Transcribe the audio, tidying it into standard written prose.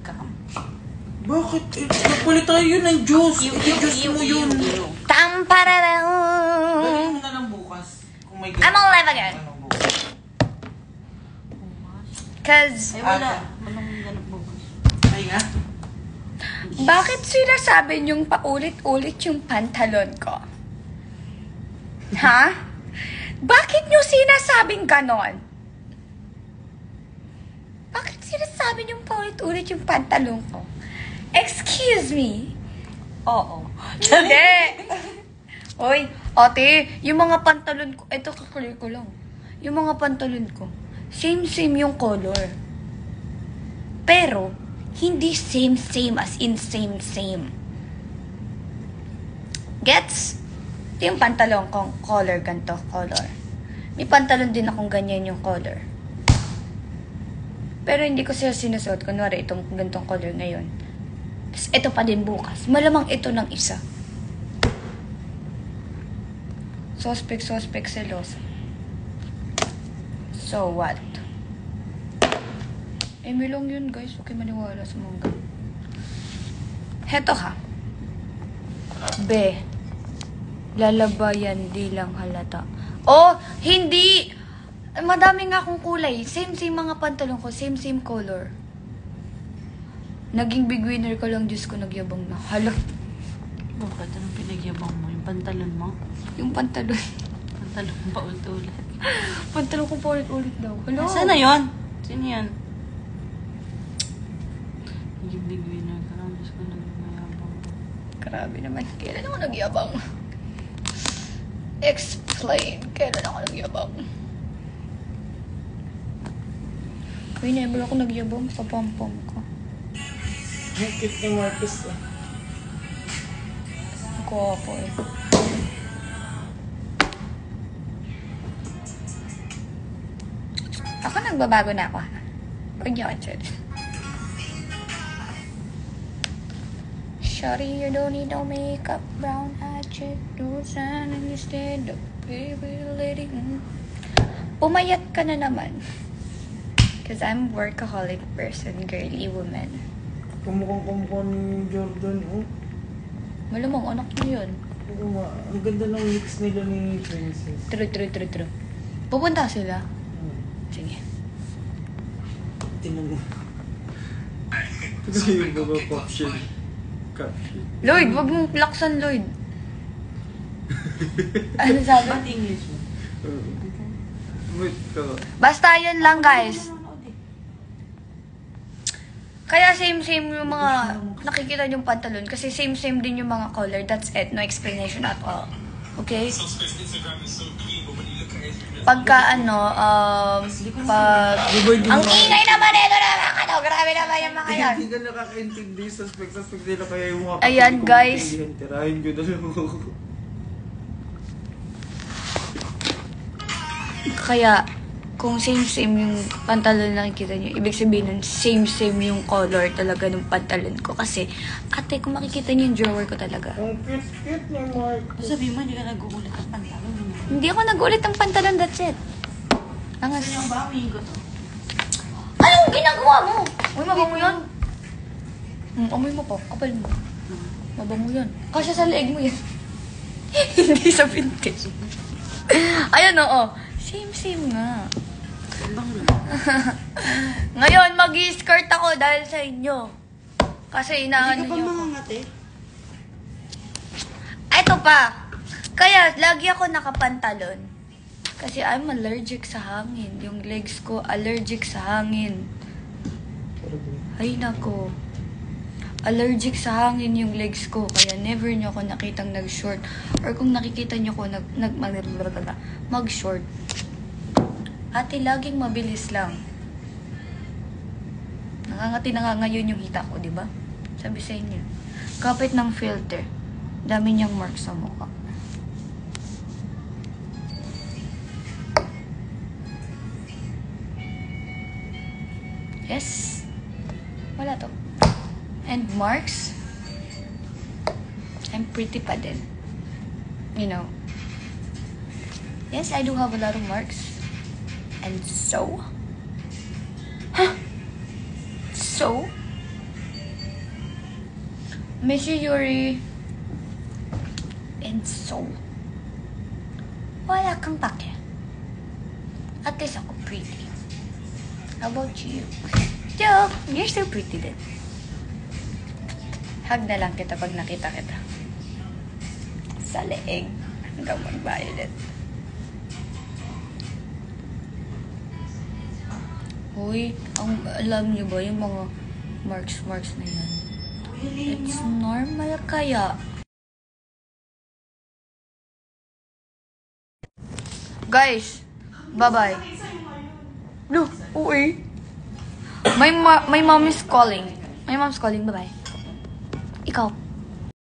gum. Bakit? Nagpalit tayo yun ng juice. I-juice mo yun. Tampararao. Dali mo na lang bukas. Kung may I'm alive again. Cause, Ay, wala. Walang ganap bukas. Ay nga. bakit sinasabi niyong paulit-ulit yung pantalon ko? Ha? Bakit niyo sinasabing ganon? Bakit sinasabi niyong paulit-ulit yung pantalon ko? Excuse me? Oo. Hindi! Oy, ate, yung mga pantalon ko, eto kaklear ko lang. Yung mga pantalon ko, same yung color. Pero, hindi same as in same. Gets? Ito yung pantalon kong color, ganito color. May pantalon din akong ganyan yung color. Pero hindi ko siya sinusuot. Kunwari, itong ganitong color ngayon. Tapos ito pa din bukas. Malamang ito ng isa. Suspect, selosa. So what? Eme lang yun, guys. Okay maniwala sa mga ganun. Heto ha. B. Lalabayan, di lang halata. Oh, hindi! Madami nga akong kulay. Same mga pantalon ko. Same color. Naging big winner ko lang. Diyos ko, nagyabang na. Hala. Bakit? Anong pinagyabang mo? Yung pantalon mo? Yung pantalon. Pantalon mo pa ulit. Pantalon ko pa ulit daw. Hala. Saan na yun? Sino yan? Naging big winner ka lang. Diyos ko, nagmayabang. Grabe naman. Kailan ako nagyabang? Explain. Kailan ako nagyabang? Uy, never ako nagyabang sa pom-pom ko. Ang cute ni Marcus eh. Ako eh. Ako nagbabago na ako. Huwag niyo answer. Shawty, you don't need no makeup. Brown eye chick, no sign instead of baby lady. Umayat ka na naman. Cause I'm workaholic person, girly woman. Kumukhang ni Jordan, oh. Malamang, anak niyo yun. Oo nga. Ang ganda ng mix nila ni Princess. True. Pupunta sila. Sige. Tinan mo. Kasi yung mga caption. Lloyd, wag mong laksan, Lloyd. Ano sabi? Ba't English mo? Wait ka. Basta yun lang, guys. Kaya same yung mga nakikita yung pantalon. Kasi same din yung mga color. That's it. No explanation at all. Okay? Pagka ang ingay naman ito naman ano. Grabe naman yung mga yan. Hindi ka nakakaintindi. Suspect nila kaya yung mga Ayan, guys. Tirahin ko na lang. Kaya, kung same yung pantalon na nakikita nyo, ibig sabihin nun, same yung color talaga ng pantalon ko. Kasi, ate, kung makikita nyo yung drawer ko talaga. Ang cute ni Marcus. Sabi mo, hindi ka nag-uulit ang pantalon mo. Hindi ako nagulit ng pantalon, that's it. Angas. Saan yung ba? Umihin ko to. Anong ginagawa mo? Uy, mabango yun. Amoy mo pa, kapal mo. Mabango yun. Kasya sa leeg mo yan. Hindi sa pinti. Ayun, oo. Same nga. Bang na. Ngayon, mag-i-skirt ako dahil sa inyo. Kasi inaano Hindi ka pa niyo ako. mangangate? Ito pa. Kaya, lagi ako nakapantalon. Kasi I'm allergic sa hangin. Yung legs ko, allergic sa hangin. Ay, nako. Allergic sa hangin yung legs ko. Kaya never nyo ako nakitang nag-short. Or kung nakikita nyo ko mag-short. Ate, laging mabilis lang. Nakangati na nga ngayon yung hita ko, di ba? Sabi sa inyo. Kapit ng filter. Dami niyang mark sa mukha. Yes. Wala to. And marks. I'm pretty pa din. You know. Yes, I do have a lot of marks. And so? Huh? So? Missy Yuri. And so, wala kang pake. At least ako pretty. How about you? Joke! You're so pretty din. Hug na lang kita pag nakita kita. Sa leeg. Hanggang mag-violet. Uy, alam niyo ba yung mga marks na yan? It's normal kaya. Guys, bye-bye. No, uy. My mom is calling. My mom's calling, bye-bye. Ikaw.